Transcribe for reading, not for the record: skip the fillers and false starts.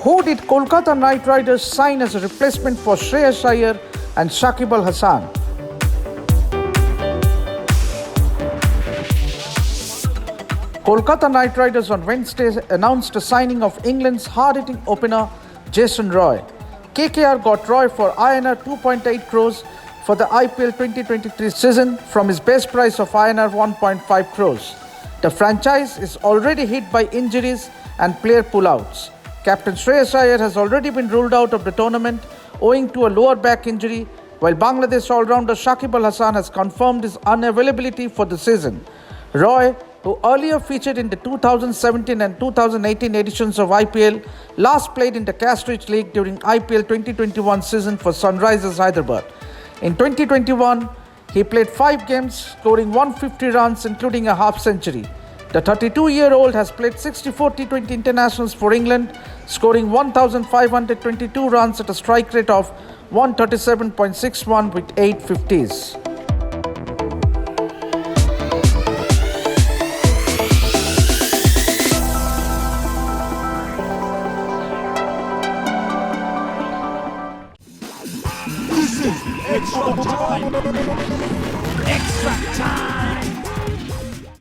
Who did Kolkata Knight Riders sign as a replacement for Shreyas Iyer and Shakib Al Hasan? Kolkata Knight Riders on Wednesday announced the signing of England's hard-hitting opener Jason Roy. KKR got Roy for INR 2.8 crores for the IPL 2023 season from his base price of INR 1.5 crores. The franchise is already hit by injuries and player pullouts. Captain Shreyas Iyer has already been ruled out of the tournament owing to a lower back injury, while Bangladesh all-rounder Shakib Al Hasan has confirmed his unavailability for the season. Roy, who earlier featured in the 2017 and 2018 editions of IPL, last played in the Castridge League during IPL 2021 season for Sunrisers Hyderabad. In 2021, he played 5 games, scoring 150 runs including a half century. The 32-year-old has played 64 T20 internationals for England, scoring 1,522 runs at a strike rate of 137.61 with 8 50s. Extra time! Extra time!